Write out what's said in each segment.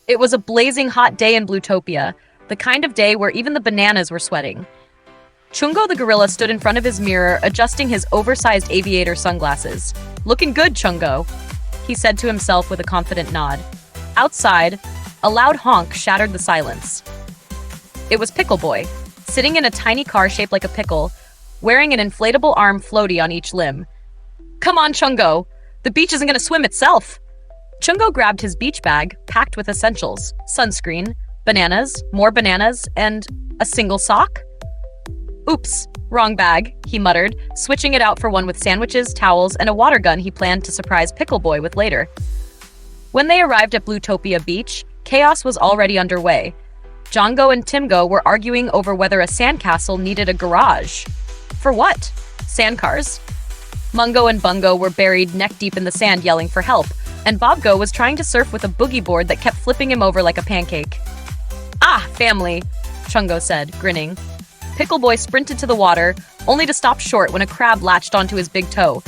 It was a blazing hot day in Bluetopia, the kind of day where even the bananas were sweating. Chungo the Gorilla stood in front of his mirror, adjusting his oversized aviator sunglasses. "Looking good, Chungo," he said to himself with a confident nod. Outside, a loud honk shattered the silence. It was Pickleboy, sitting in a tiny car shaped like a pickle, wearing an inflatable arm floaty on each limb. "Come on, Chungo! The beach isn't gonna swim itself!" Chungo grabbed his beach bag, packed with essentials: sunscreen, bananas, more bananas, and a single sock. "Oops, wrong bag," he muttered, switching it out for one with sandwiches, towels, and a water gun he planned to surprise Pickleboy with later. When they arrived at Bluetopia Beach, chaos was already underway. Jongo and Timgo were arguing over whether a sandcastle needed a garage. For what? Sandcars? Mungo and Bungo were buried neck-deep in the sand yelling for help, and Bobgo was trying to surf with a boogie board that kept flipping him over like a pancake. "Ah, family," Chungo said, grinning. Pickleboy sprinted to the water, only to stop short when a crab latched onto his big toe.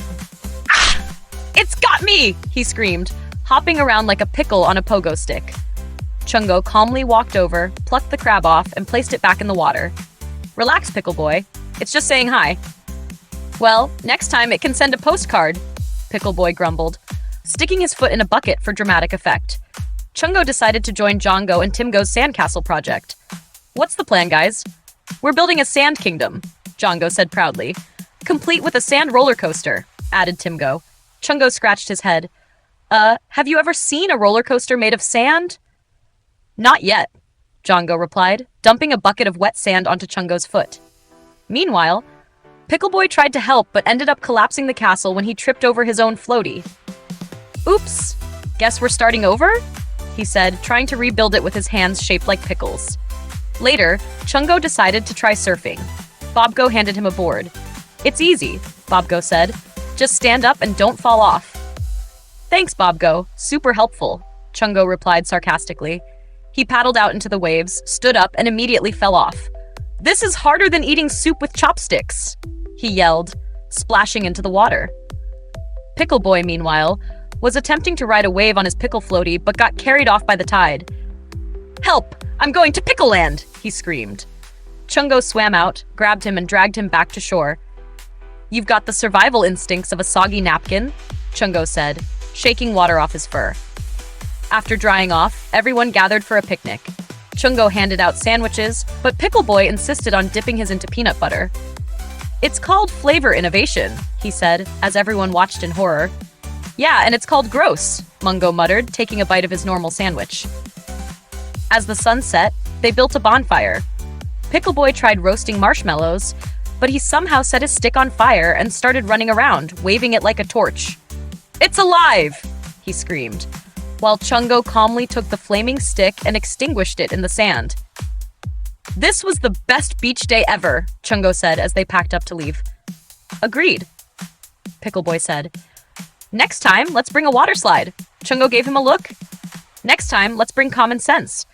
"Ah! It's got me!" he screamed, hopping around like a pickle on a pogo stick. Chungo calmly walked over, plucked the crab off, and placed it back in the water. "Relax, Pickleboy. It's just saying hi." "Well, next time it can send a postcard," Pickleboy grumbled, sticking his foot in a bucket for dramatic effect. Chungo decided to join Jongo and Timgo's sandcastle project. "What's the plan, guys?" "We're building a sand kingdom," Jongo said proudly. "Complete with a sand roller coaster," added Timgo. Chungo scratched his head. Have you ever seen a roller coaster made of sand?" "Not yet," Jongo replied, dumping a bucket of wet sand onto Chungo's foot. Meanwhile, Pickleboy tried to help but ended up collapsing the castle when he tripped over his own floaty. "Oops, guess we're starting over?" he said, trying to rebuild it with his hands shaped like pickles. Later, Chungo decided to try surfing. Bobgo handed him a board. "It's easy," Bobgo said. "Just stand up and don't fall off." "Thanks, Bobgo. Super helpful," Chungo replied sarcastically. He paddled out into the waves, stood up, and immediately fell off. "This is harder than eating soup with chopsticks," he yelled, splashing into the water. Pickleboy, meanwhile, was attempting to ride a wave on his pickle floaty but got carried off by the tide. "Help! I'm going to Pickleland!" he screamed. Chungo swam out, grabbed him, and dragged him back to shore. "You've got the survival instincts of a soggy napkin," Chungo said, shaking water off his fur. After drying off, everyone gathered for a picnic. Chungo handed out sandwiches, but Pickleboy insisted on dipping his into peanut butter. "It's called flavor innovation," he said, as everyone watched in horror. "Yeah, and it's called gross," Mungo muttered, taking a bite of his normal sandwich. As the sun set, they built a bonfire. Pickleboy tried roasting marshmallows, but he somehow set his stick on fire and started running around, waving it like a torch. "It's alive!" he screamed, while Chungo calmly took the flaming stick and extinguished it in the sand. "This was the best beach day ever," Chungo said as they packed up to leave. "Agreed," Pickleboy said. "Next time, let's bring a water slide." Chungo gave him a look. "Next time, let's bring common sense."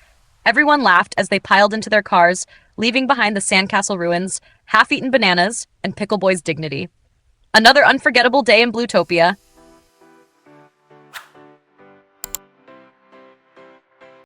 Everyone laughed as they piled into their cars, leaving behind the sandcastle ruins, half-eaten bananas, and Pickleboy's dignity. Another unforgettable day in Bluetopia,